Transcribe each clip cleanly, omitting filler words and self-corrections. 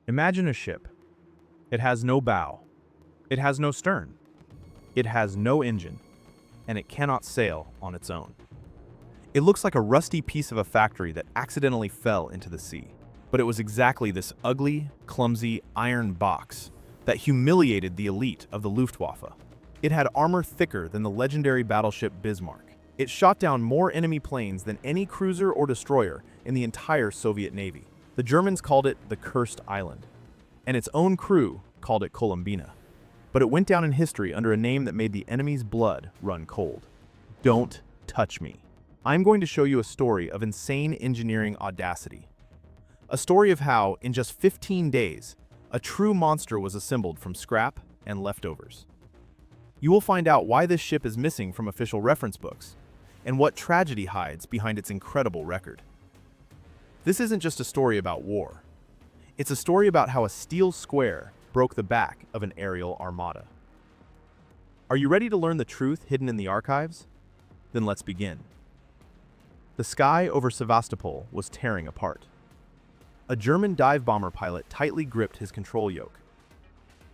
Imagine a ship. It has no bow. It has no stern. It has no engine. And it cannot sail on its own. It looks like a rusty piece of a factory that accidentally fell into the sea. But it was exactly this ugly, clumsy iron box that humiliated the elite of the Luftwaffe. It had armor thicker than the legendary battleship Bismarck. It shot down more enemy planes than any cruiser or destroyer in the entire Soviet Navy. The Germans called it the Cursed Island, and its own crew called it Columbina. But it went down in history under a name that made the enemy's blood run cold. Don't touch me. I'm going to show you a story of insane engineering audacity. A story of how, in just 15 days, a true monster was assembled from scrap and leftovers. You will find out why this ship is missing from official reference books, and what tragedy hides behind its incredible record. This isn't just a story about war. It's a story about how a steel square broke the back of an aerial armada. Are you ready to learn the truth hidden in the archives? Then let's begin. The sky over Sevastopol was tearing apart. A German dive bomber pilot tightly gripped his control yoke.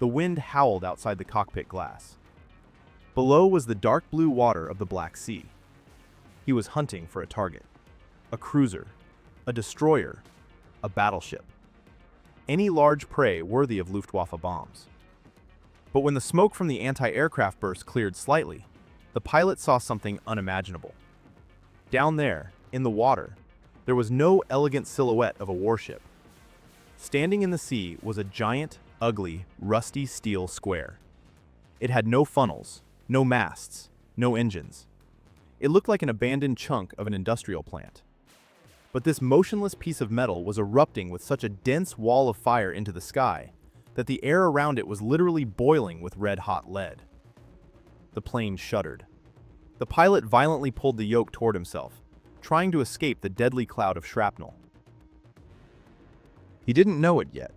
The wind howled outside the cockpit glass. Below was the dark blue water of the Black Sea. He was hunting for a target. A cruiser, a destroyer, a battleship. Any large prey worthy of Luftwaffe bombs. But when the smoke from the anti-aircraft burst cleared slightly, the pilot saw something unimaginable. Down there, in the water, there was no elegant silhouette of a warship. Standing in the sea was a giant, ugly, rusty steel square. It had no funnels, no masts, no engines. It looked like an abandoned chunk of an industrial plant. But this motionless piece of metal was erupting with such a dense wall of fire into the sky that the air around it was literally boiling with red-hot lead. The plane shuddered. The pilot violently pulled the yoke toward himself, trying to escape the deadly cloud of shrapnel. He didn't know it yet,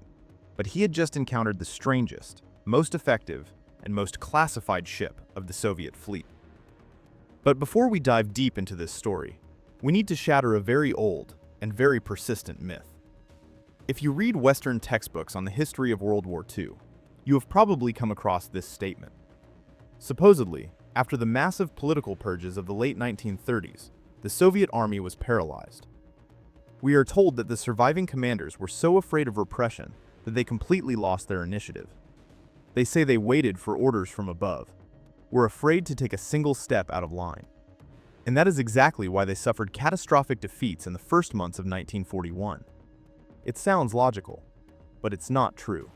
but he had just encountered the strangest, most effective, and most classified ship of the Soviet fleet. But before we dive deep into this story, we need to shatter a very old and very persistent myth. If you read Western textbooks on the history of World War II, you have probably come across this statement. Supposedly, after the massive political purges of the late 1930s, the Soviet army was paralyzed. We are told that the surviving commanders were so afraid of repression that they completely lost their initiative. They say they waited for orders from above, were afraid to take a single step out of line. And that is exactly why they suffered catastrophic defeats in the first months of 1941. It sounds logical, but it's not true.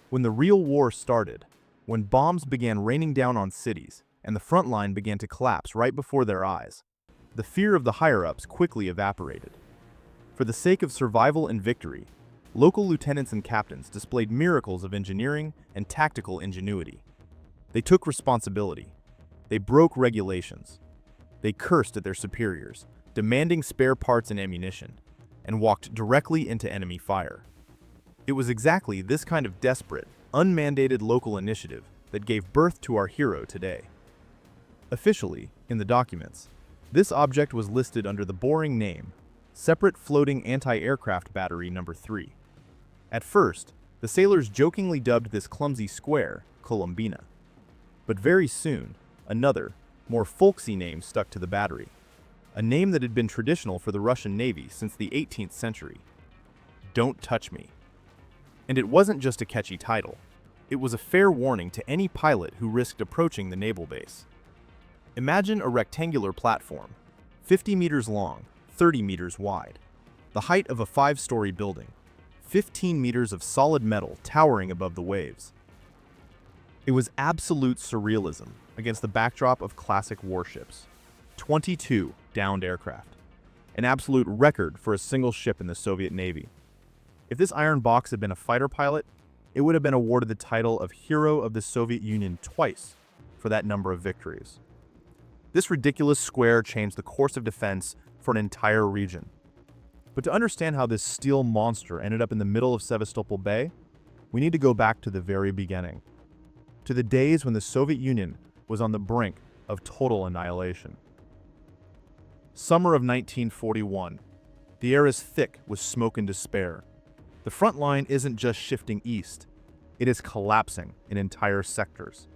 When the real war started, when bombs began raining down on cities and the front line began to collapse right before their eyes, the fear of the higher-ups quickly evaporated. For the sake of survival and victory, local lieutenants and captains displayed miracles of engineering and tactical ingenuity. They took responsibility. They broke regulations. They cursed at their superiors, demanding spare parts and ammunition, and walked directly into enemy fire. It was exactly this kind of desperate, unmandated local initiative that gave birth to our hero today. Officially, in the documents, this object was listed under the boring name, Separate Floating Anti-Aircraft Battery No. 3. At first, the sailors jokingly dubbed this clumsy square Columbina. But very soon, another, more folksy name stuck to the battery, a name that had been traditional for the Russian Navy since the 18th century. Don't touch me. And it wasn't just a catchy title. It was a fair warning to any pilot who risked approaching the naval base. Imagine a rectangular platform, 50 meters long, 30 meters wide, the height of a 5-story building, 15 meters of solid metal towering above the waves. It was absolute surrealism against the backdrop of classic warships. 22 downed aircraft, an absolute record for a single ship in the Soviet Navy. If this iron box had been a fighter pilot, it would have been awarded the title of Hero of the Soviet Union twice for that number of victories. This ridiculous square changed the course of defense for an entire region. But to understand how this steel monster ended up in the middle of Sevastopol Bay, we need to go back to the very beginning, to the days when the Soviet Union was on the brink of total annihilation. Summer of 1941. The air is thick with smoke and despair. The front line isn't just shifting east, it is collapsing in entire sectors.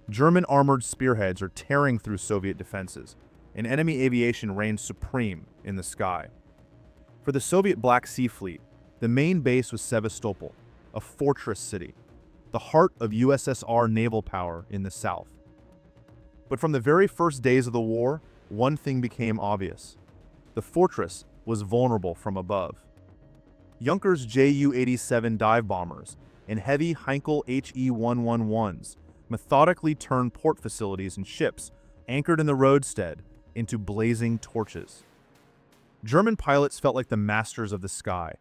German armored spearheads are tearing through Soviet defenses, and enemy aviation reigns supreme in the sky. For the Soviet Black Sea Fleet, the main base was Sevastopol, a fortress city, the heart of USSR naval power in the south. But from the very first days of the war, one thing became obvious. The fortress was vulnerable from above. Junkers Ju-87 dive bombers and heavy Heinkel He-111s methodically turned port facilities and ships anchored in the roadstead into blazing torches. German pilots felt like the masters of the sky.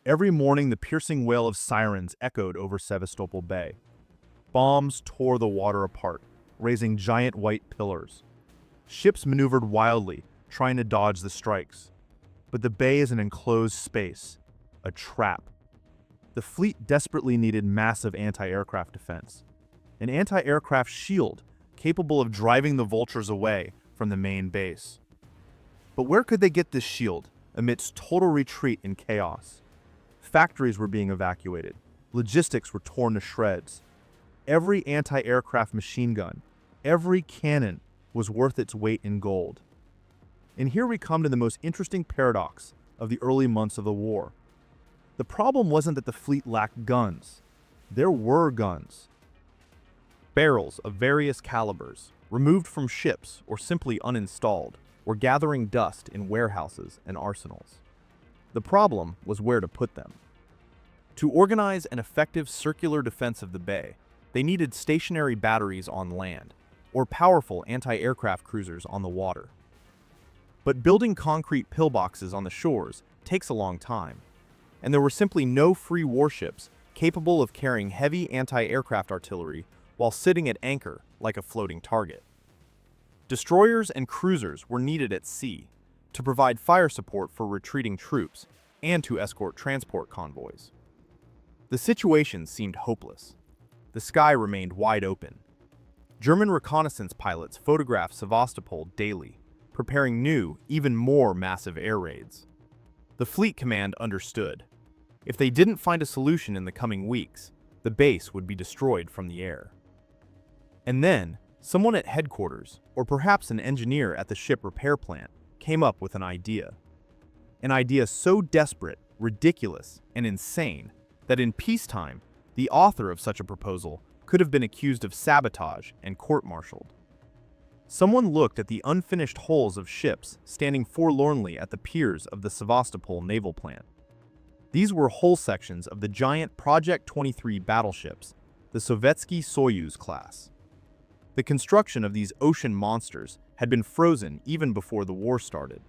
Every morning, the piercing wail of sirens echoed over Sevastopol Bay. Bombs tore the water apart, raising giant white pillars. Ships maneuvered wildly, trying to dodge the strikes. But the bay is an enclosed space, a trap. The fleet desperately needed massive anti-aircraft defense, an anti-aircraft shield capable of driving the vultures away from the main base. But where could they get this shield amidst total retreat and chaos? Factories were being evacuated. Logistics were torn to shreds. Every anti-aircraft machine gun, every cannon was worth its weight in gold. And here we come to the most interesting paradox of the early months of the war. The problem wasn't that the fleet lacked guns. There were guns. Barrels of various calibers, removed from ships or simply uninstalled, were gathering dust in warehouses and arsenals. The problem was where to put them. To organize an effective circular defense of the bay, they needed stationary batteries on land or powerful anti-aircraft cruisers on the water. But building concrete pillboxes on the shores takes a long time, and there were simply no free warships capable of carrying heavy anti-aircraft artillery while sitting at anchor like a floating target. Destroyers and cruisers were needed at sea to provide fire support for retreating troops and to escort transport convoys. The situation seemed hopeless. The sky remained wide open. German reconnaissance pilots photographed Sevastopol daily, preparing new, even more massive air raids. The fleet command understood. If they didn't find a solution in the coming weeks, the base would be destroyed from the air. And then, someone at headquarters, or perhaps an engineer at the ship repair plant, came up with an idea. An idea so desperate, ridiculous, and insane that in peacetime, the author of such a proposal could have been accused of sabotage and court-martialed. Someone looked at the unfinished hulls of ships standing forlornly at the piers of the Sevastopol naval plant. These were hull sections of the giant Project 23 battleships, the Sovetski Soyuz class. The construction of these ocean monsters had been frozen even before the war started.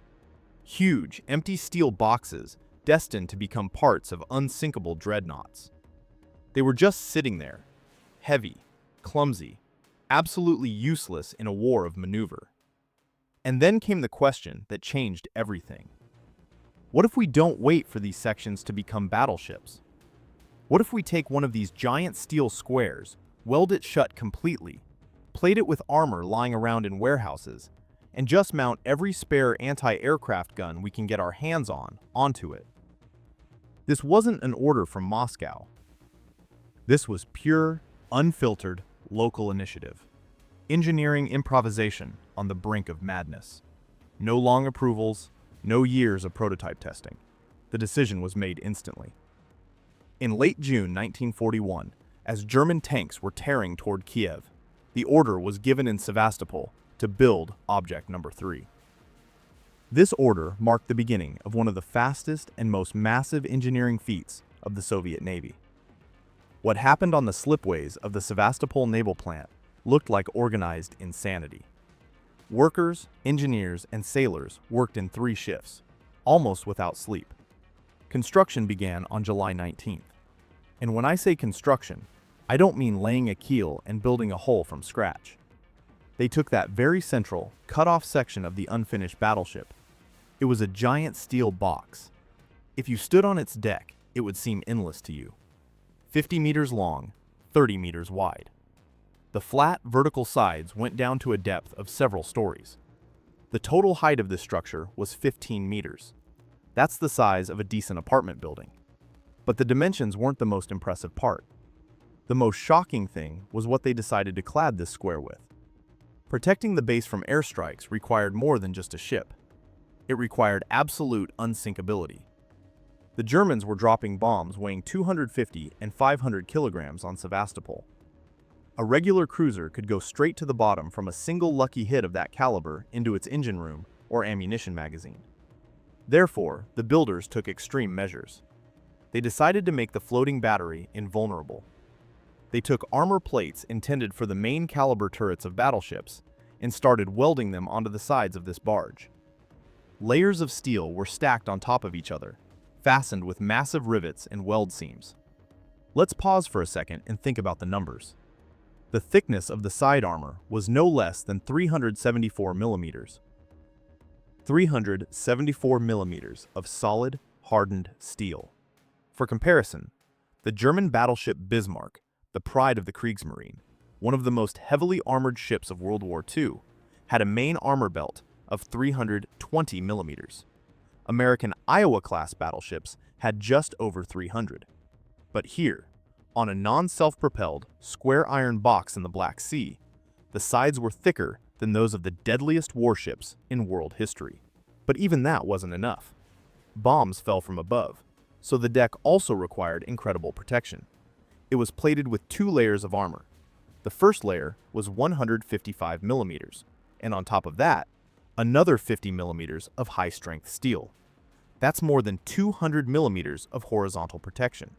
Huge, empty steel boxes destined to become parts of unsinkable dreadnoughts. They were just sitting there, heavy, clumsy, absolutely useless in a war of maneuver. And then came the question that changed everything. What if we don't wait for these sections to become battleships? What if we take one of these giant steel squares, weld it shut completely, plate it with armor lying around in warehouses, and just mount every spare anti-aircraft gun we can get our hands on onto it? This wasn't an order from Moscow. This was pure, unfiltered, local initiative. Engineering improvisation on the brink of madness. No long approvals, no years of prototype testing. The decision was made instantly. In late June 1941, as German tanks were tearing toward Kiev, the order was given in Sevastopol to build Object Number 3. This order marked the beginning of one of the fastest and most massive engineering feats of the Soviet Navy. What happened on the slipways of the Sevastopol naval plant looked like organized insanity. Workers, engineers, and sailors worked in 3 shifts, almost without sleep. Construction began on July 19th. And when I say construction, I don't mean laying a keel and building a hull from scratch. They took that very central, cut-off section of the unfinished battleship. It was a giant steel box. If you stood on its deck, it would seem endless to you. 50 meters long, 30 meters wide. The flat, vertical sides went down to a depth of several stories. The total height of this structure was 15 meters. That's the size of a decent apartment building. But the dimensions weren't the most impressive part. The most shocking thing was what they decided to clad this square with. Protecting the base from airstrikes required more than just a ship. It required absolute unsinkability. The Germans were dropping bombs weighing 250 and 500 kilograms on Sevastopol. A regular cruiser could go straight to the bottom from a single lucky hit of that caliber into its engine room or ammunition magazine. Therefore, the builders took extreme measures. They decided to make the floating battery invulnerable. They took armor plates intended for the main caliber turrets of battleships and started welding them onto the sides of this barge. Layers of steel were stacked on top of each other, fastened with massive rivets and weld seams. Let's pause for a second and think about the numbers. The thickness of the side armor was no less than 374 millimeters. 374 millimeters of solid, hardened steel. For comparison, the German battleship Bismarck, the pride of the Kriegsmarine, one of the most heavily armored ships of World War II, had a main armor belt of 320 millimeters. American Iowa-class battleships had just over 300. But here, on a non-self-propelled, square iron box in the Black Sea, the sides were thicker than those of the deadliest warships in world history. But even that wasn't enough. Bombs fell from above, so the deck also required incredible protection. It was plated with 2 layers of armor. The first layer was 155 millimeters, and on top of that, another 50 millimeters of high-strength steel. That's more than 200 millimeters of horizontal protection.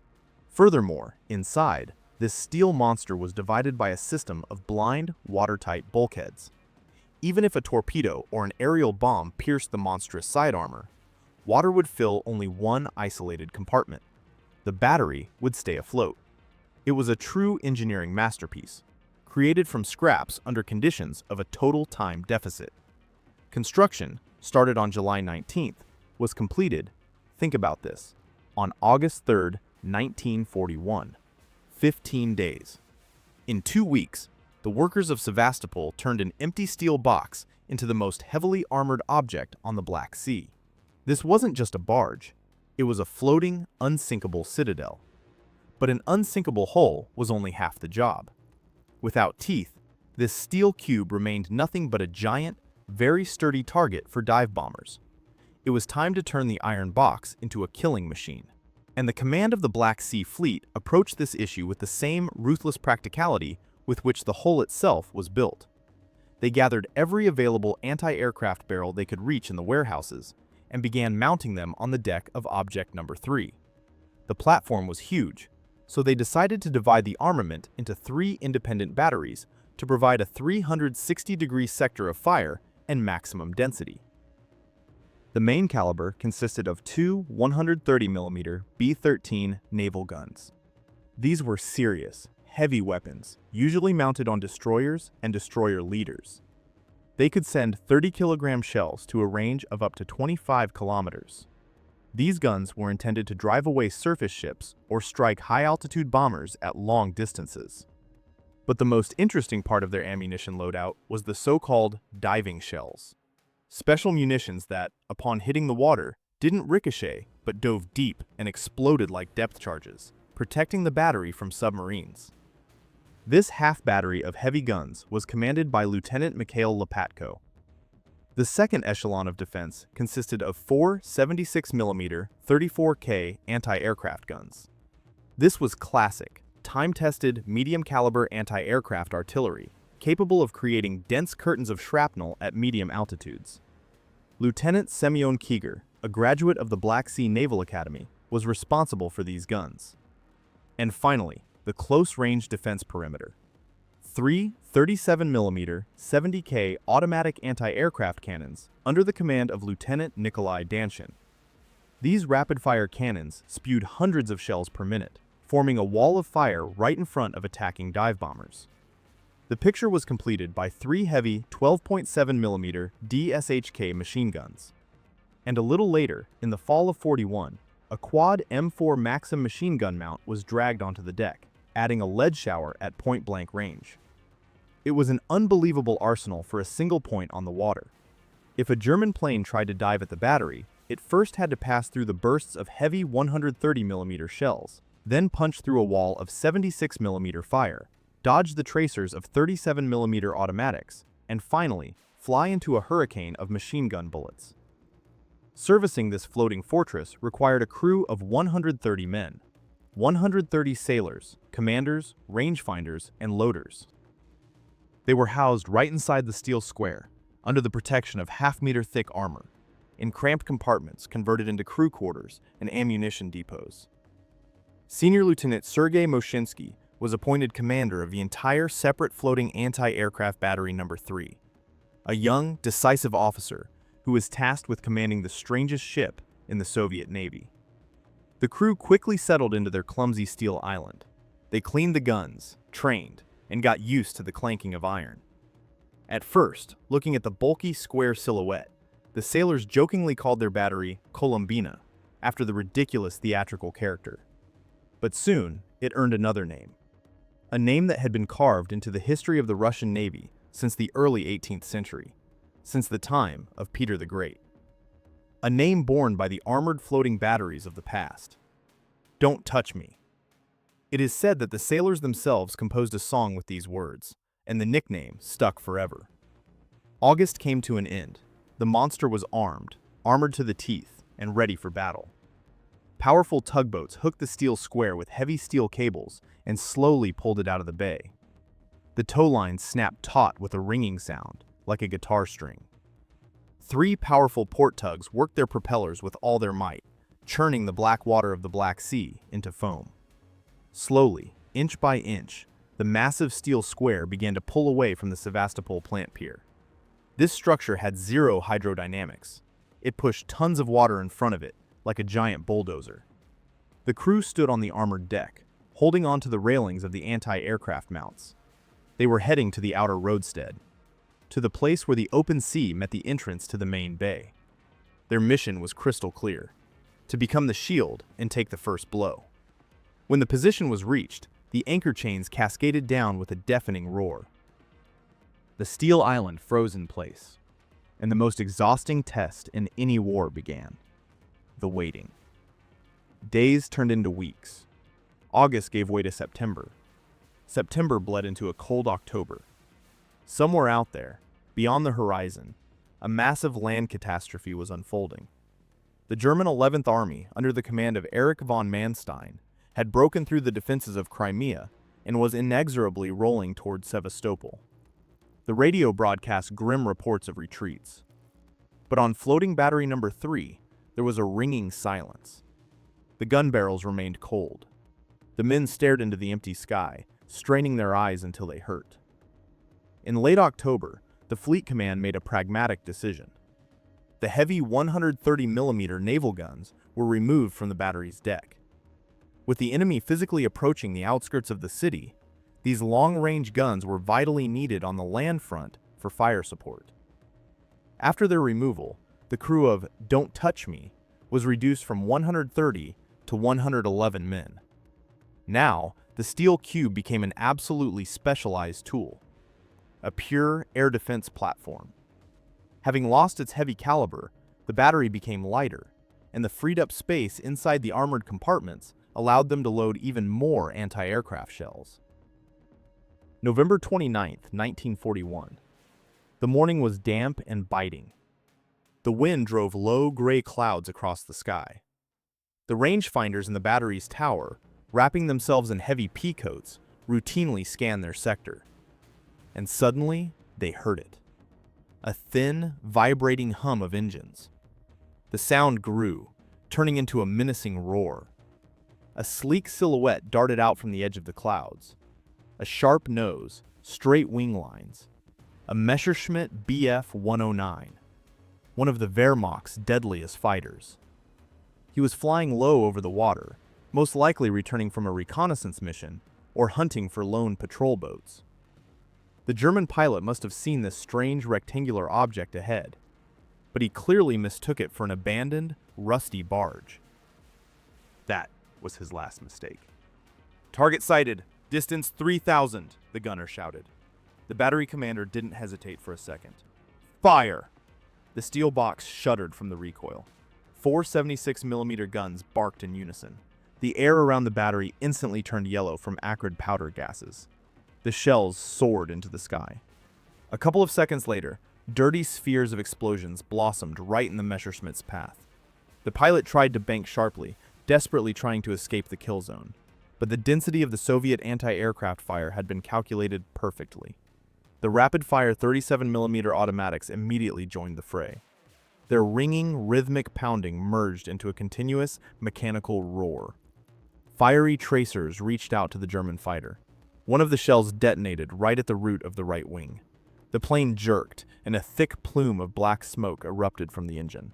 Furthermore, inside, this steel monster was divided by a system of blind, watertight bulkheads. Even if a torpedo or an aerial bomb pierced the monstrous side armor, water would fill only one isolated compartment. The battery would stay afloat. It was a true engineering masterpiece, created from scraps under conditions of a total time deficit. Construction, started on July 19th, was completed, think about this, on August 3rd, 1941. 15 days. In 2 weeks, the workers of Sevastopol turned an empty steel box into the most heavily armored object on the Black Sea. This wasn't just a barge, it was a floating, unsinkable citadel. But an unsinkable hull was only half the job. Without teeth, this steel cube remained nothing but a giant, very sturdy target for dive bombers. It was time to turn the iron box into a killing machine. And the command of the Black Sea Fleet approached this issue with the same ruthless practicality with which the hull itself was built. They gathered every available anti-aircraft barrel they could reach in the warehouses and began mounting them on the deck of Object Number 3. The platform was huge, so they decided to divide the armament into 3 independent batteries to provide a 360-degree sector of fire and maximum density. The main caliber consisted of 2 130mm B-13 naval guns. These were serious, heavy weapons, usually mounted on destroyers and destroyer leaders. They could send 30-kilogram shells to a range of up to 25 kilometers. These guns were intended to drive away surface ships or strike high-altitude bombers at long distances. But the most interesting part of their ammunition loadout was the so-called diving shells. Special munitions that, upon hitting the water, didn't ricochet but dove deep and exploded like depth charges, protecting the battery from submarines. This half-battery of heavy guns was commanded by Lieutenant Mikhail Lopatko. The second echelon of defense consisted of 4 76mm 34K anti-aircraft guns. This was classic, time-tested, medium-caliber anti-aircraft artillery, capable of creating dense curtains of shrapnel at medium altitudes. Lieutenant Semyon Kiger, a graduate of the Black Sea Naval Academy, was responsible for these guns. And finally, the close-range defense perimeter. 3 37mm 70K automatic anti-aircraft cannons under the command of Lieutenant Nikolai Danshin. These rapid-fire cannons spewed hundreds of shells per minute, forming a wall of fire right in front of attacking dive bombers. The picture was completed by 3 heavy 12.7mm DSHK machine guns. And a little later, in the fall of '41, a quad M4 Maxim machine gun mount was dragged onto the deck, adding a lead shower at point-blank range. It was an unbelievable arsenal for a single point on the water. If a German plane tried to dive at the battery, It first had to pass through the bursts of heavy 130mm shells, then punch through a wall of 76mm fire, dodge the tracers of 37mm automatics, and finally, fly into a hurricane of machine gun bullets. Servicing this floating fortress required a crew of 130 men, 130 sailors, commanders, rangefinders, and loaders. They were housed right inside the steel square, under the protection of half-meter-thick armor, in cramped compartments converted into crew quarters and ammunition depots. Senior Lieutenant Sergei Moshinsky was appointed commander of the entire separate floating anti-aircraft battery number 3, a young, decisive officer who was tasked with commanding the strangest ship in the Soviet Navy. The crew quickly settled into their clumsy steel island. They cleaned the guns, trained, and got used to the clanking of iron. At first, looking at the bulky square silhouette, the sailors jokingly called their battery Columbina, after the ridiculous theatrical character. But soon, it earned another name. A name that had been carved into the history of the Russian Navy since the early 18th century, since the time of Peter the Great. A name borne by the armored floating batteries of the past. Don't touch me. It is said that the sailors themselves composed a song with these words, and the nickname stuck forever. August came to an end. The monster was armored to the teeth, and ready for battle. Powerful tugboats hooked the steel square with heavy steel cables and slowly pulled it out of the bay. The tow lines snapped taut with a ringing sound, like a guitar string. 3 powerful port tugs worked their propellers with all their might, churning the black water of the Black Sea into foam. Slowly, inch by inch, the massive steel square began to pull away from the Sevastopol plant pier. This structure had zero hydrodynamics. It pushed tons of water in front of it, like a giant bulldozer. The crew stood on the armored deck, holding onto the railings of the anti-aircraft mounts. They were heading to the outer roadstead, to the place where the open sea met the entrance to the main bay. Their mission was crystal clear: to become the shield and take the first blow. When the position was reached, the anchor chains cascaded down with a deafening roar. The steel island froze in place, and the most exhausting test in any war began: the waiting. Days turned into weeks. August gave way to September. September bled into a cold October. Somewhere out there, beyond the horizon, a massive land catastrophe was unfolding. The German 11th Army, under the command of Erich von Manstein, had broken through the defenses of Crimea and was inexorably rolling toward Sevastopol. The radio broadcast grim reports of retreats. But on floating battery number 3, there was a ringing silence. The gun barrels remained cold. The men stared into the empty sky, straining their eyes until they hurt. In late October, the Fleet Command made a pragmatic decision. The heavy 130mm naval guns were removed from the battery's deck. With the enemy physically approaching the outskirts of the city, these long-range guns were vitally needed on the land front for fire support. After their removal, the crew of Don't Touch Me was reduced from 130 to 111 men. Now, the steel cube became an absolutely specialized tool, a pure air defense platform. Having lost its heavy caliber, the battery became lighter, and the freed-up space inside the armored compartments allowed them to load even more anti-aircraft shells. November 29, 1941. The morning was damp and biting. The wind drove low gray clouds across the sky. The rangefinders in the battery's tower, wrapping themselves in heavy pea coats, routinely scanned their sector. And suddenly, they heard it. A thin, vibrating hum of engines. The sound grew, turning into a menacing roar. A sleek silhouette darted out from the edge of the clouds. A sharp nose, straight wing lines. A Messerschmitt Bf 109, one of the Wehrmacht's deadliest fighters. He was flying low over the water, most likely returning from a reconnaissance mission or hunting for lone patrol boats. The German pilot must have seen this strange rectangular object ahead, but he clearly mistook it for an abandoned, rusty barge. That was his last mistake. "Target sighted! Distance 3,000, the gunner shouted. The battery commander didn't hesitate for a second. "Fire!" The steel box shuddered from the recoil. 4 76mm guns barked in unison. The air around the battery instantly turned yellow from acrid powder gases. The shells soared into the sky. A couple of seconds later, dirty spheres of explosions blossomed right in the Messerschmitt's path. The pilot tried to bank sharply, desperately trying to escape the kill zone. But the density of the Soviet anti-aircraft fire had been calculated perfectly. The rapid-fire 37mm automatics immediately joined the fray. Their ringing, rhythmic pounding merged into a continuous, mechanical roar. Fiery tracers reached out to the German fighter. One of the shells detonated right at the root of the right wing. The plane jerked, and a thick plume of black smoke erupted from the engine.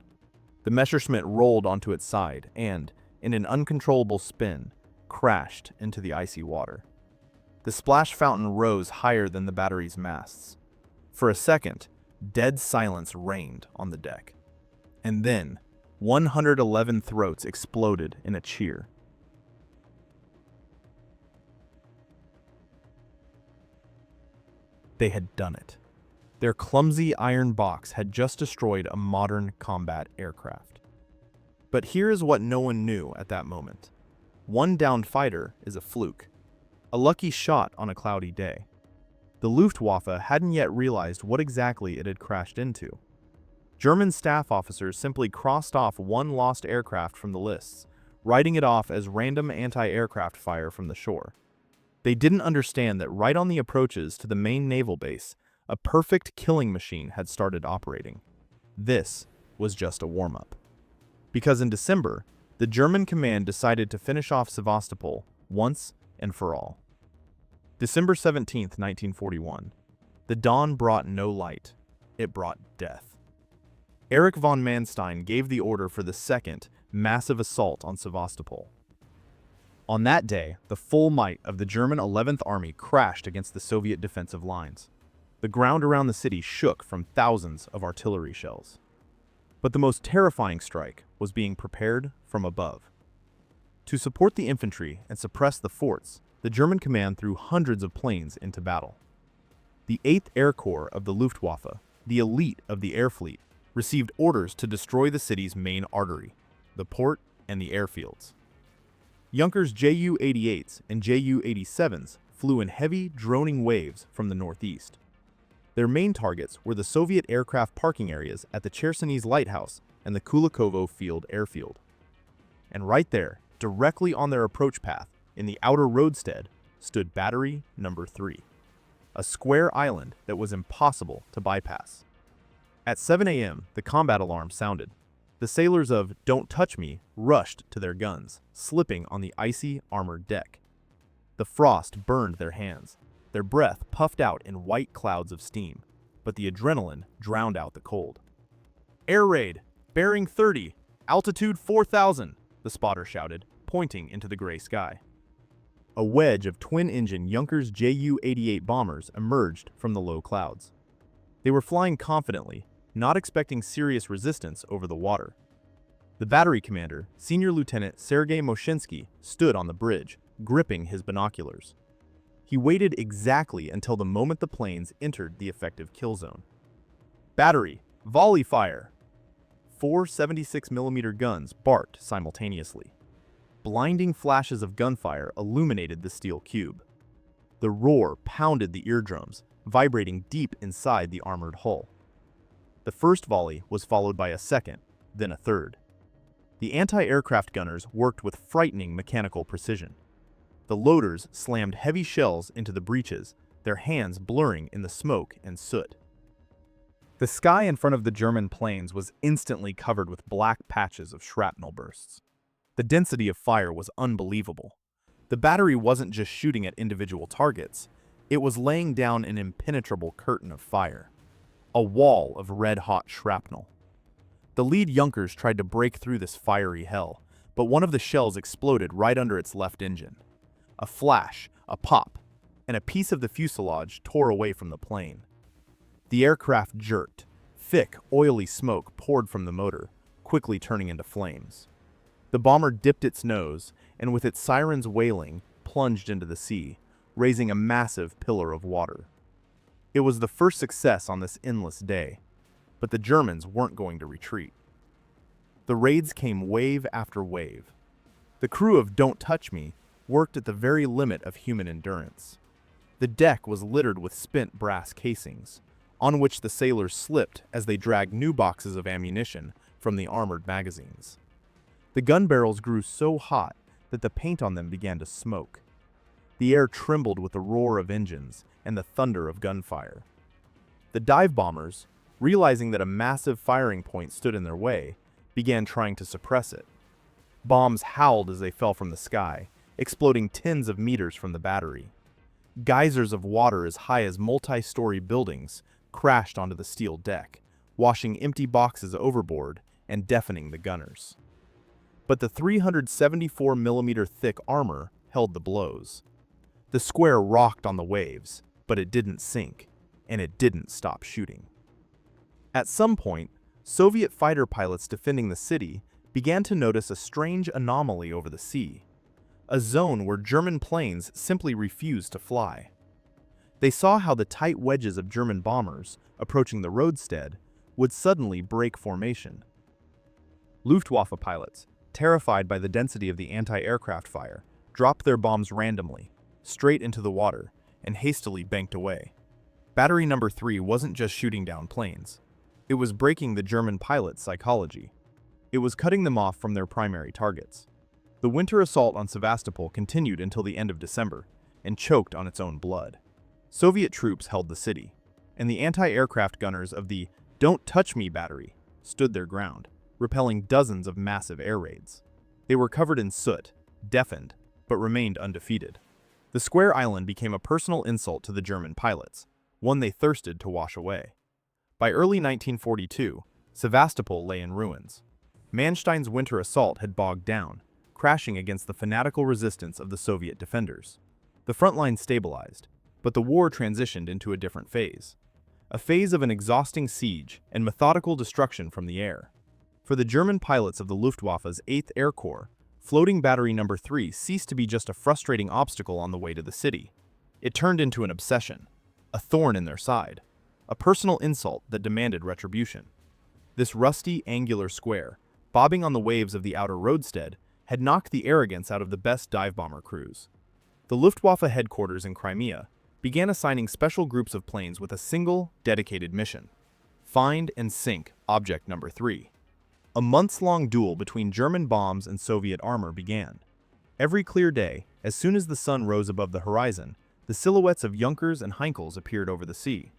The Messerschmitt rolled onto its side and, in an uncontrollable spin, crashed into the icy water. The splash fountain rose higher than the battery's masts. For a second, dead silence reigned on the deck. And then, 111 throats exploded in a cheer. They had done it. Their clumsy iron box had just destroyed a modern combat aircraft. But here is what no one knew at that moment. One downed fighter is a fluke. A lucky shot on a cloudy day. The Luftwaffe hadn't yet realized what exactly it had crashed into. German staff officers simply crossed off one lost aircraft from the lists, writing it off as random anti-aircraft fire from the shore. They didn't understand that right on the approaches to the main naval base, a perfect killing machine had started operating. This was just a warm-up. Because in December, the German command decided to finish off Sevastopol once and for all. December 17, 1941. The dawn brought no light. It brought death. Erich von Manstein gave the order for the second, massive assault on Sevastopol. On that day, the full might of the German 11th Army crashed against the Soviet defensive lines. The ground around the city shook from thousands of artillery shells. But the most terrifying strike was being prepared from above. To support the infantry and suppress the forts, the German command threw hundreds of planes into battle. The 8th Air Corps of the Luftwaffe, the elite of the air fleet, received orders to destroy the city's main artery, the port and the airfields. Junkers Ju-88s and Ju-87s flew in heavy, droning waves from the northeast. Their main targets were the Soviet aircraft parking areas at the Chersonese Lighthouse and the Kulikovo Field airfield. And right there, directly on their approach path, in the outer roadstead, stood Battery Number 3, a square island that was impossible to bypass. At 7 a.m., the combat alarm sounded. The sailors of Don't Touch Me rushed to their guns, slipping on the icy, armored deck. The frost burned their hands. Their breath puffed out in white clouds of steam, but the adrenaline drowned out the cold. "Air raid! Bearing 30! Altitude 4,000!" the spotter shouted, pointing into the gray sky. A wedge of twin-engine Junkers Ju-88 bombers emerged from the low clouds. They were flying confidently, not expecting serious resistance over the water. The battery commander, Senior Lieutenant Sergei Moshinsky, stood on the bridge, gripping his binoculars. He waited exactly until the moment the planes entered the effective kill zone. "Battery, volley fire!" 4 76mm guns barked simultaneously. Blinding flashes of gunfire illuminated the steel cube. The roar pounded the eardrums, vibrating deep inside the armored hull. The first volley was followed by a second, then a third. The anti-aircraft gunners worked with frightening mechanical precision. The loaders slammed heavy shells into the breaches, their hands blurring in the smoke and soot. The sky in front of the German planes was instantly covered with black patches of shrapnel bursts. The density of fire was unbelievable. The battery wasn't just shooting at individual targets, it was laying down an impenetrable curtain of fire. A wall of red-hot shrapnel. The lead Junkers tried to break through this fiery hell, but one of the shells exploded right under its left engine. A flash, a pop, and a piece of the fuselage tore away from the plane. The aircraft jerked. Thick, oily smoke poured from the motor, quickly turning into flames. The bomber dipped its nose, and with its sirens wailing, plunged into the sea, raising a massive pillar of water. It was the first success on this endless day, but the Germans weren't going to retreat. The raids came wave after wave. The crew of Don't Touch Me worked at the very limit of human endurance. The deck was littered with spent brass casings, on which the sailors slipped as they dragged new boxes of ammunition from the armored magazines. The gun barrels grew so hot that the paint on them began to smoke. The air trembled with the roar of engines and the thunder of gunfire. The dive bombers, realizing that a massive firing point stood in their way, began trying to suppress it. Bombs howled as they fell from the sky, exploding tens of meters from the battery. Geysers of water as high as multi-story buildings crashed onto the steel deck, washing empty boxes overboard and deafening the gunners. But the 374mm thick armor held the blows. The square rocked on the waves, but it didn't sink, and it didn't stop shooting. At some point, Soviet fighter pilots defending the city began to notice a strange anomaly over the sea, a zone where German planes simply refused to fly. They saw how the tight wedges of German bombers approaching the roadstead would suddenly break formation. Luftwaffe pilots, terrified by the density of the anti-aircraft fire, dropped their bombs randomly, straight into the water, and hastily banked away. Battery number 3 wasn't just shooting down planes. It was breaking the German pilots' psychology. It was cutting them off from their primary targets. The winter assault on Sevastopol continued until the end of December, and choked on its own blood. Soviet troops held the city, and the anti-aircraft gunners of the Don't Touch Me battery stood their ground, repelling dozens of massive air raids. They were covered in soot, deafened, but remained undefeated. The square island became a personal insult to the German pilots, one they thirsted to wash away. By early 1942, Sevastopol lay in ruins. Manstein's winter assault had bogged down, crashing against the fanatical resistance of the Soviet defenders. The front line stabilized, but the war transitioned into a different phase. A phase of an exhausting siege and methodical destruction from the air. For the German pilots of the Luftwaffe's 8th Air Corps, floating battery number 3 ceased to be just a frustrating obstacle on the way to the city. It turned into an obsession, a thorn in their side, a personal insult that demanded retribution. This rusty, angular square, bobbing on the waves of the outer roadstead, had knocked the arrogance out of the best dive bomber crews. The Luftwaffe headquarters in Crimea began assigning special groups of planes with a single, dedicated mission: find and sink object number 3. A months-long duel between German bombs and Soviet armor began. Every clear day, as soon as the sun rose above the horizon, the silhouettes of Junkers and Heinkels appeared over the sea.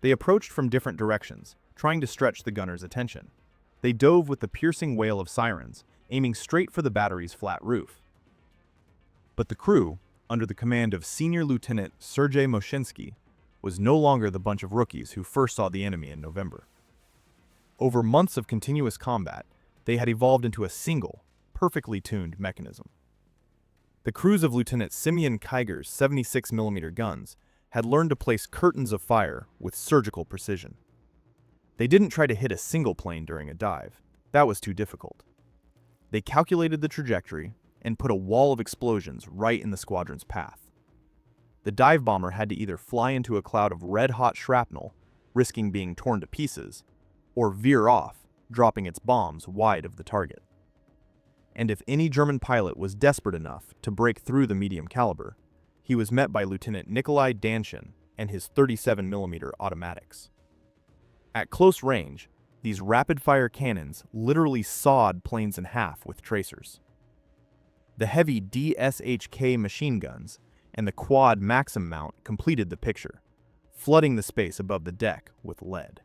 They approached from different directions, trying to stretch the gunners' attention. They dove with the piercing wail of sirens, aiming straight for the battery's flat roof. But the crew, under the command of Senior Lieutenant Sergei Moshinsky, was no longer the bunch of rookies who first saw the enemy in November. Over months of continuous combat, they had evolved into a single, perfectly tuned mechanism. The crews of Lieutenant Simeon Kiger's 76mm guns had learned to place curtains of fire with surgical precision. They didn't try to hit a single plane during a dive. That was too difficult. They calculated the trajectory and put a wall of explosions right in the squadron's path. The dive bomber had to either fly into a cloud of red-hot shrapnel, risking being torn to pieces, or veer off, dropping its bombs wide of the target. And if any German pilot was desperate enough to break through the medium caliber, he was met by Lieutenant Nikolai Danshin and his 37mm automatics. At close range, these rapid-fire cannons literally sawed planes in half with tracers. The heavy DSHK machine guns and the quad Maxim mount completed the picture, flooding the space above the deck with lead.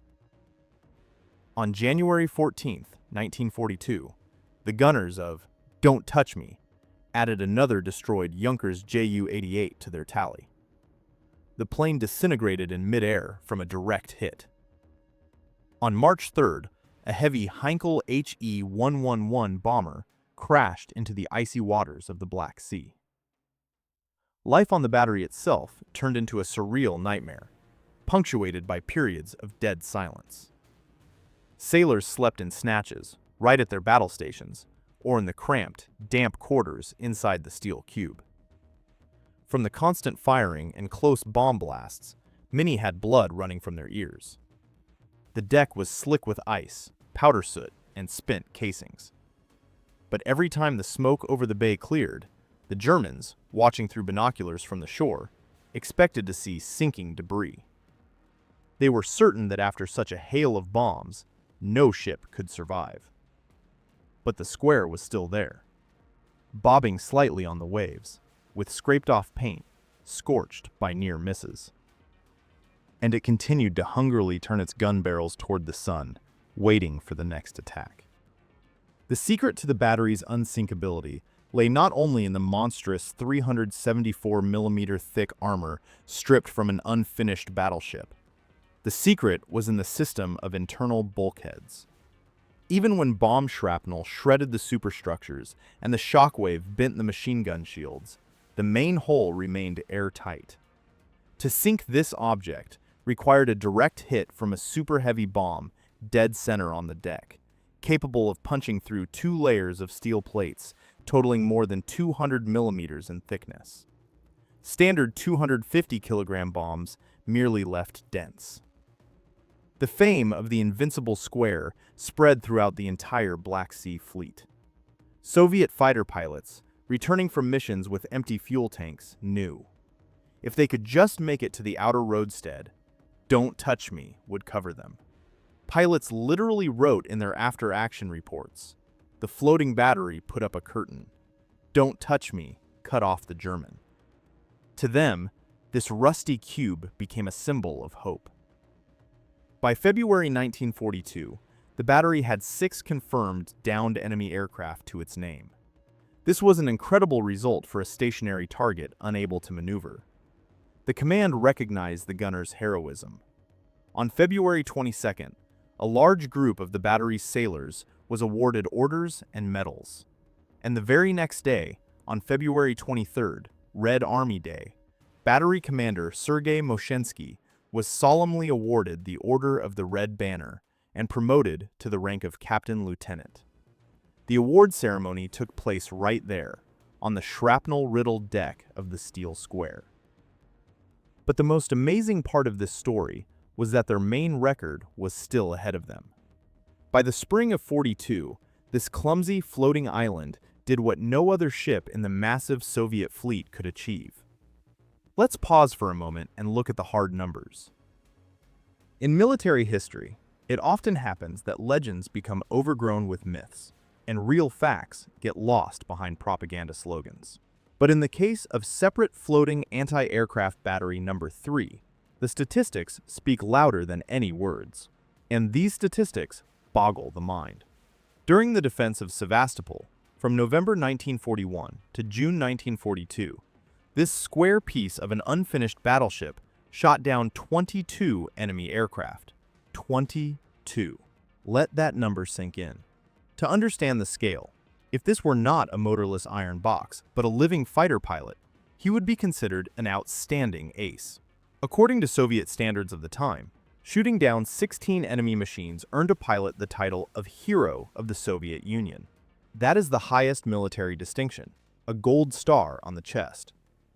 On January 14, 1942, the gunners of Don't Touch Me added another destroyed Junkers Ju-88 to their tally. The plane disintegrated in midair from a direct hit. On March 3rd, a heavy Heinkel HE-111 bomber crashed into the icy waters of the Black Sea. Life on the battery itself turned into a surreal nightmare, punctuated by periods of dead silence. Sailors slept in snatches, right at their battle stations, or in the cramped, damp quarters inside the steel cube. From the constant firing and close bomb blasts, many had blood running from their ears. The deck was slick with ice, powder soot, and spent casings. But every time the smoke over the bay cleared, the Germans, watching through binoculars from the shore, expected to see sinking debris. They were certain that after such a hail of bombs, no ship could survive. But the square was still there, bobbing slightly on the waves, with scraped-off paint, scorched by near misses. And it continued to hungrily turn its gun barrels toward the sun, waiting for the next attack. The secret to the battery's unsinkability lay not only in the monstrous 374mm thick armor stripped from an unfinished battleship. The secret was in the system of internal bulkheads. Even when bomb shrapnel shredded the superstructures and the shockwave bent the machine gun shields, the main hull remained airtight. To sink this object required a direct hit from a super-heavy bomb dead center on the deck, capable of punching through 2 layers of steel plates totaling more than 200mm in thickness. Standard 250-kilogram bombs merely left dents. The fame of the invincible square spread throughout the entire Black Sea fleet. Soviet fighter pilots, returning from missions with empty fuel tanks, knew if they could just make it to the outer roadstead, "Don't touch me" would cover them. Pilots literally wrote in their after-action reports, "The floating battery put up a curtain. Don't touch me, cut off the German." To them, this rusty cube became a symbol of hope. By February 1942, the battery had 6 confirmed downed enemy aircraft to its name. This was an incredible result for a stationary target unable to maneuver. The command recognized the gunner's heroism. On February 22nd, a large group of the battery's sailors was awarded orders and medals. And the very next day, on February 23rd, Red Army Day, Battery Commander Sergei Moshensky was solemnly awarded the Order of the Red Banner and promoted to the rank of Captain Lieutenant. The award ceremony took place right there, on the shrapnel-riddled deck of the steel square. But the most amazing part of this story was that their main record was still ahead of them. By the spring of '42, this clumsy floating island did what no other ship in the massive Soviet fleet could achieve. Let's pause for a moment and look at the hard numbers. In military history, it often happens that legends become overgrown with myths, and real facts get lost behind propaganda slogans. But in the case of separate floating anti-aircraft battery number 3, the statistics speak louder than any words. And these statistics boggle the mind. During the defense of Sevastopol, from November 1941 to June 1942, this square piece of an unfinished battleship shot down 22 enemy aircraft. 22. Let that number sink in. To understand the scale, if this were not a motorless iron box, but a living fighter pilot, he would be considered an outstanding ace. According to Soviet standards of the time, shooting down 16 enemy machines earned a pilot the title of Hero of the Soviet Union. That is the highest military distinction, a gold star on the chest.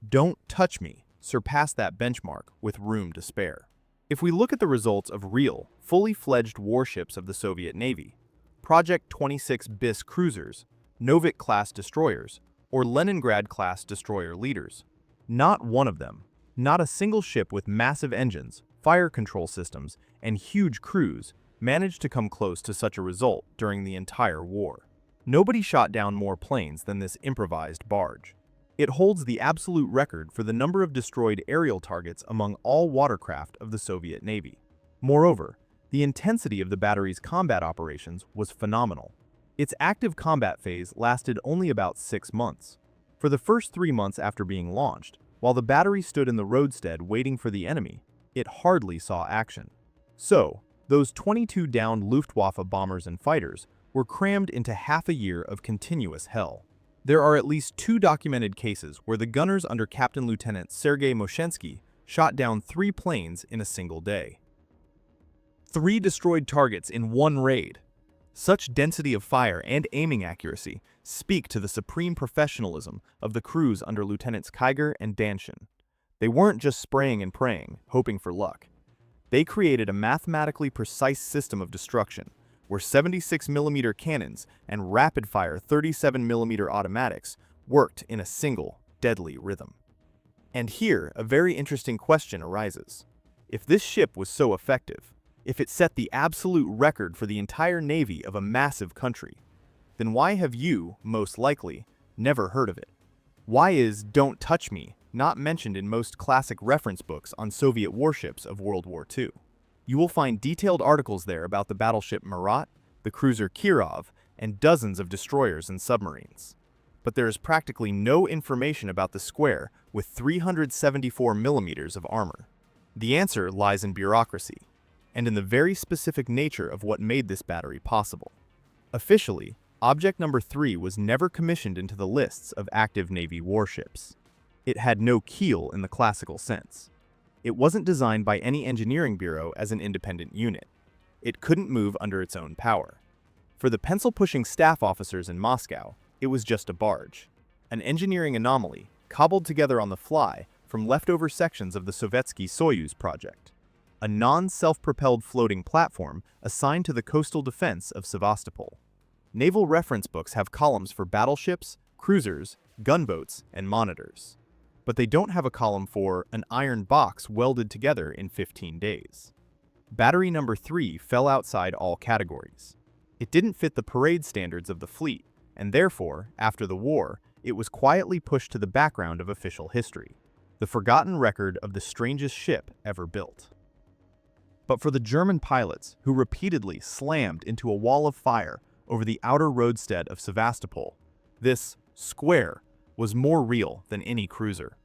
Don't touch me surpassed that benchmark with room to spare. If we look at the results of real, fully fledged warships of the Soviet Navy, Project 26 Bis cruisers, Novik-class destroyers, or Leningrad-class destroyer leaders, not one of them, not a single ship with massive engines, fire control systems, and huge crews managed to come close to such a result during the entire war. Nobody shot down more planes than this improvised barge. It holds the absolute record for the number of destroyed aerial targets among all watercraft of the Soviet Navy. Moreover, the intensity of the battery's combat operations was phenomenal. Its active combat phase lasted only about 6 months. For the first 3 months after being launched, while the battery stood in the roadstead waiting for the enemy, it hardly saw action. So, those 22 downed Luftwaffe bombers and fighters were crammed into half a year of continuous hell. There are at least 2 documented cases where the gunners under Captain Lieutenant Sergei Moshensky shot down 3 planes in a single day. 3 destroyed targets in one raid. Such density of fire and aiming accuracy speak to the supreme professionalism of the crews under Lieutenants Kiger and Danshin. They weren't just spraying and praying, hoping for luck. They created a mathematically precise system of destruction, where 76mm cannons and rapid-fire 37mm automatics worked in a single, deadly rhythm. And here, a very interesting question arises. If this ship was so effective, if it set the absolute record for the entire navy of a massive country, then why have you, most likely, never heard of it? Why is "Don't touch me" not mentioned in most classic reference books on Soviet warships of World War II? You will find detailed articles there about the battleship Marat, the cruiser Kirov, and dozens of destroyers and submarines. But there is practically no information about the square with 374mm of armor. The answer lies in bureaucracy, and in the very specific nature of what made this battery possible. Officially, Object Number 3 was never commissioned into the lists of active Navy warships. It had no keel in the classical sense. It wasn't designed by any engineering bureau as an independent unit. It couldn't move under its own power. For the pencil-pushing staff officers in Moscow, it was just a barge, an engineering anomaly cobbled together on the fly from leftover sections of the Sovietsky Soyuz project, a non-self-propelled floating platform assigned to the coastal defense of Sevastopol. Naval reference books have columns for battleships, cruisers, gunboats, and monitors. But they don't have a column for an iron box welded together in 15 days. Battery number 3 fell outside all categories. It didn't fit the parade standards of the fleet, and therefore, after the war, it was quietly pushed to the background of official history, the forgotten record of the strangest ship ever built. But for the German pilots who repeatedly slammed into a wall of fire over the outer roadstead of Sevastopol, this square was more real than any cruiser.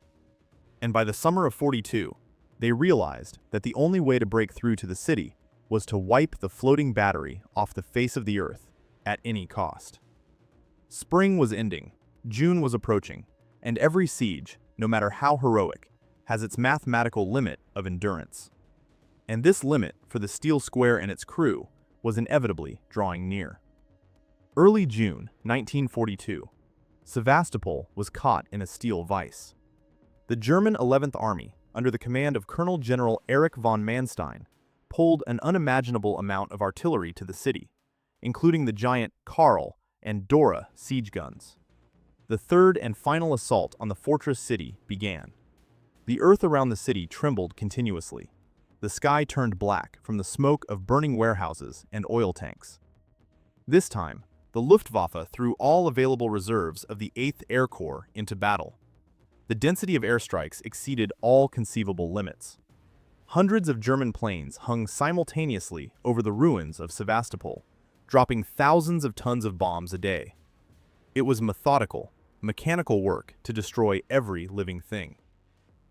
And by the summer of '42, they realized that the only way to break through to the city was to wipe the floating battery off the face of the earth at any cost. Spring was ending, June was approaching, and every siege, no matter how heroic, has its mathematical limit of endurance. And this limit for the steel square and its crew was inevitably drawing near. Early June 1942, Sevastopol was caught in a steel vice. The German 11th Army, under the command of Colonel General Erich von Manstein, pulled an unimaginable amount of artillery to the city, including the giant Karl and Dora siege guns. The third and final assault on the fortress city began. The earth around the city trembled continuously. The sky turned black from the smoke of burning warehouses and oil tanks. This time, the Luftwaffe threw all available reserves of the 8th Air Corps into battle. The density of airstrikes exceeded all conceivable limits. Hundreds of German planes hung simultaneously over the ruins of Sevastopol, dropping thousands of tons of bombs a day. It was methodical, mechanical work to destroy every living thing.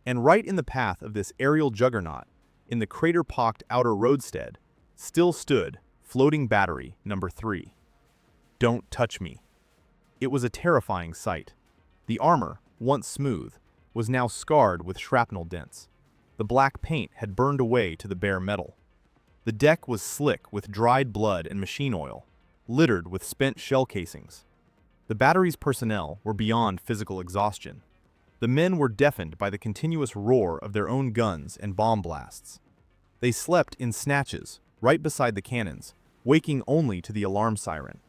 And right in the path of this aerial juggernaut, in the crater-pocked outer roadstead, still stood floating battery number 3. Don't touch me. It was a terrifying sight. The armor, once smooth, was now scarred with shrapnel dents. The black paint had burned away to the bare metal. The deck was slick with dried blood and machine oil, littered with spent shell casings. The battery's personnel were beyond physical exhaustion. The men were deafened by the continuous roar of their own guns and bomb blasts. They slept in snatches, right beside the cannons, waking only to the alarm siren.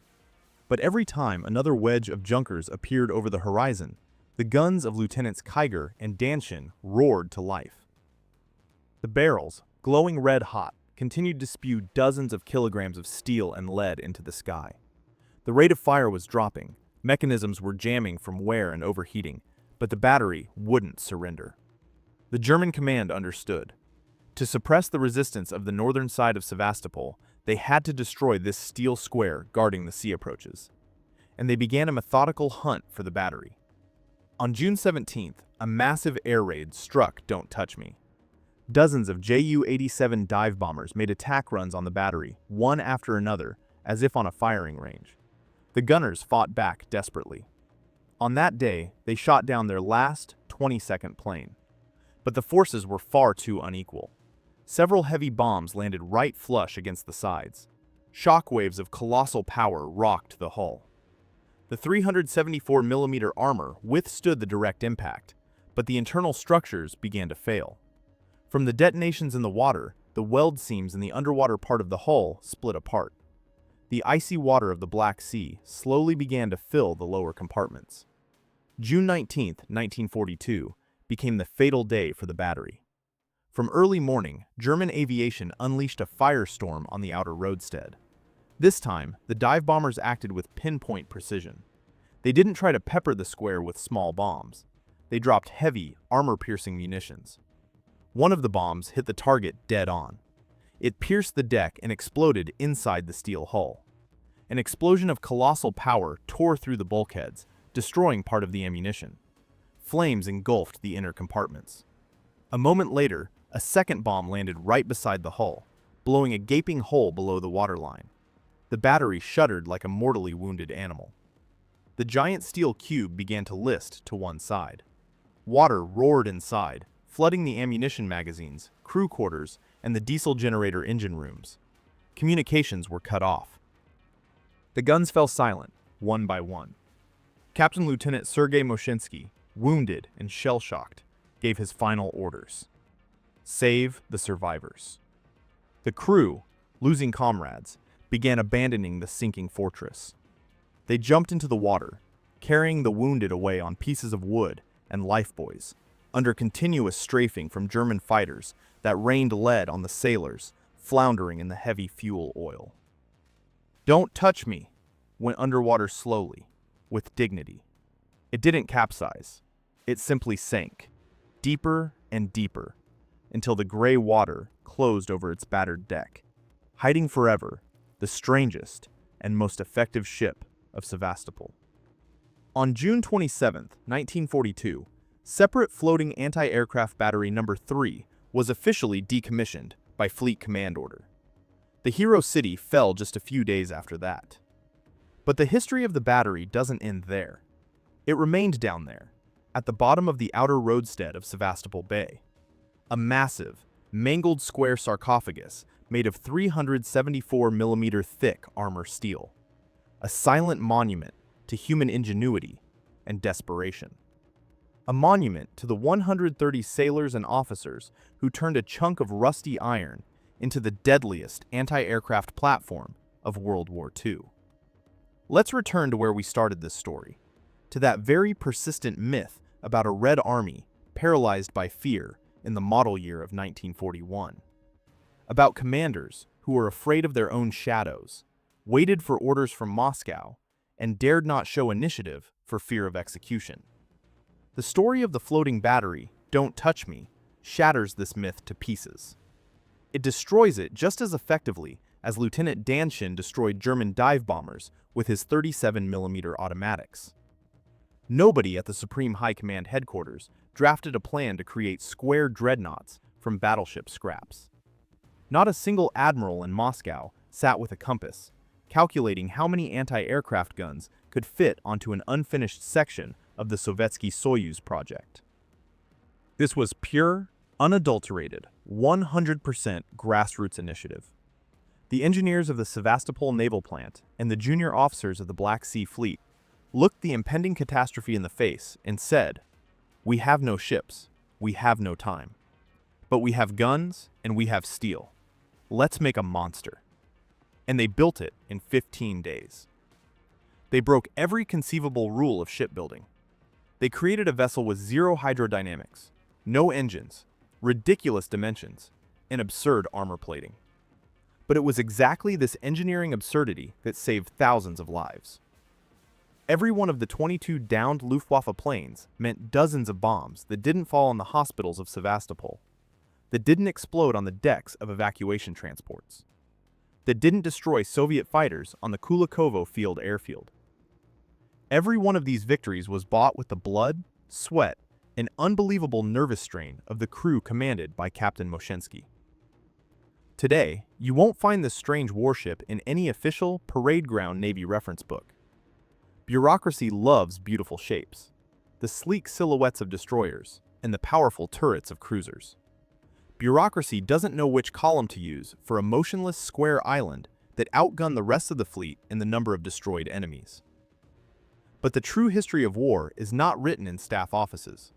But every time another wedge of Junkers appeared over the horizon, the guns of Lieutenants Kiger and Danshin roared to life. The barrels, glowing red-hot, continued to spew dozens of kilograms of steel and lead into the sky. The rate of fire was dropping, mechanisms were jamming from wear and overheating, but the battery wouldn't surrender. The German command understood. To suppress the resistance of the northern side of Sevastopol, they had to destroy this steel square guarding the sea approaches. And they began a methodical hunt for the battery. On June 17th, a massive air raid struck Don't Touch Me. Dozens of Ju-87 dive bombers made attack runs on the battery, one after another, as if on a firing range. The gunners fought back desperately. On that day, they shot down their last 22nd plane. But the forces were far too unequal. Several heavy bombs landed right flush against the sides. Shockwaves of colossal power rocked the hull. The 374mm armor withstood the direct impact, but the internal structures began to fail. From the detonations in the water, the weld seams in the underwater part of the hull split apart. the icy water of the Black Sea slowly began to fill the lower compartments. June 19, 1942, became the fatal day for the battery. From early morning, German aviation unleashed a firestorm on the outer roadstead. This time, the dive bombers acted with pinpoint precision. They didn't try to pepper the square with small bombs. They dropped heavy, armor-piercing munitions. One of the bombs hit the target dead on. It pierced the deck and exploded inside the steel hull. An explosion of colossal power tore through the bulkheads, destroying part of the ammunition. Flames engulfed the inner compartments. A moment later, a second bomb landed right beside the hull, blowing a gaping hole below the waterline. The battery shuddered like a mortally wounded animal. The giant steel cube began to list to one side. Water roared inside, flooding the ammunition magazines, crew quarters, and the diesel generator engine rooms. Communications were cut off. The guns fell silent, one by one. Captain Lieutenant Sergei Moshinsky, wounded and shell-shocked, gave his final orders. Save the survivors. The crew, losing comrades, began abandoning the sinking fortress. They jumped into the water, carrying the wounded away on pieces of wood and lifebuoys, under continuous strafing from German fighters that rained lead on the sailors, floundering in the heavy fuel oil. "Don't touch me," went underwater slowly, with dignity. It didn't capsize. It simply sank, deeper and deeper, until the gray water closed over its battered deck, hiding forever the strangest and most effective ship of Sevastopol. On June 27, 1942, separate floating anti-aircraft battery number 3 was officially decommissioned by Fleet Command Order. The hero city fell just a few days after that. But the history of the battery doesn't end there. It remained down there, at the bottom of the outer roadstead of Sevastopol Bay. A massive, mangled square sarcophagus made of 374mm thick armor steel. A silent monument to human ingenuity and desperation. A monument to the 130 sailors and officers who turned a chunk of rusty iron into the deadliest anti-aircraft platform of World War II. Let's return to where we started this story, to that very persistent myth about a Red Army paralyzed by fear in the model year of 1941. About commanders who were afraid of their own shadows, waited for orders from Moscow, and dared not show initiative for fear of execution. The story of the floating battery, "Don't Touch Me," shatters this myth to pieces. It destroys it just as effectively as Lieutenant Danshin destroyed German dive bombers with his 37mm automatics. Nobody at the Supreme High Command headquarters drafted a plan to create square dreadnoughts from battleship scraps. Not a single admiral in Moscow sat with a compass, calculating how many anti-aircraft guns could fit onto an unfinished section of the Sovietsky Soyuz project. This was pure, unadulterated, 100% grassroots initiative. The engineers of the Sevastopol naval plant and the junior officers of the Black Sea Fleet looked the impending catastrophe in the face and said, "We have no ships, we have no time. But we have guns and we have steel. Let's make a monster." And they built it in 15 days. They broke every conceivable rule of shipbuilding. They created a vessel with zero hydrodynamics, no engines, ridiculous dimensions, and absurd armor plating. But it was exactly this engineering absurdity that saved thousands of lives. Every one of the 22 downed Luftwaffe planes meant dozens of bombs that didn't fall on the hospitals of Sevastopol, that didn't explode on the decks of evacuation transports, that didn't destroy Soviet fighters on the Kulikovo field airfield. Every one of these victories was bought with the blood, sweat, and unbelievable nervous strain of the crew commanded by Captain Moshinsky. Today, you won't find this strange warship in any official parade ground Navy reference book. Bureaucracy loves beautiful shapes, the sleek silhouettes of destroyers, and the powerful turrets of cruisers. Bureaucracy doesn't know which column to use for a motionless square island that outgunned the rest of the fleet in the number of destroyed enemies. But the true history of war is not written in staff offices.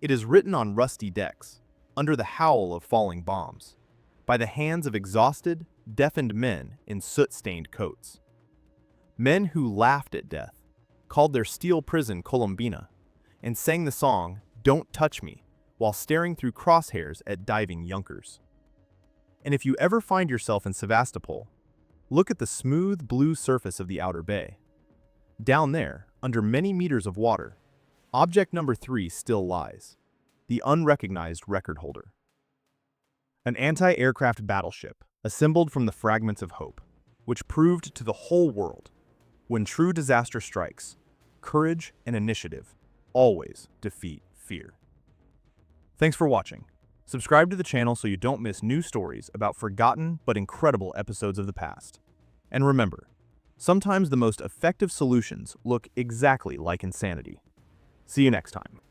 It is written on rusty decks, under the howl of falling bombs. by the hands of exhausted, deafened men in soot-stained coats. Men who laughed at death, called their steel prison Columbina, and sang the song "Don't Touch Me" while staring through crosshairs at diving Junkers. And if you ever find yourself in Sevastopol, look at the smooth blue surface of the outer bay. Down there, under many meters of water, object number 3 still lies, the unrecognized record holder. An anti-aircraft battleship, assembled from the fragments of hope, which proved to the whole world, when true disaster strikes, courage and initiative always defeat fear. Thanks for watching. Subscribe to the channel so you don't miss new stories about forgotten but incredible episodes of the past. And remember, sometimes the most effective solutions look exactly like insanity. See you next time.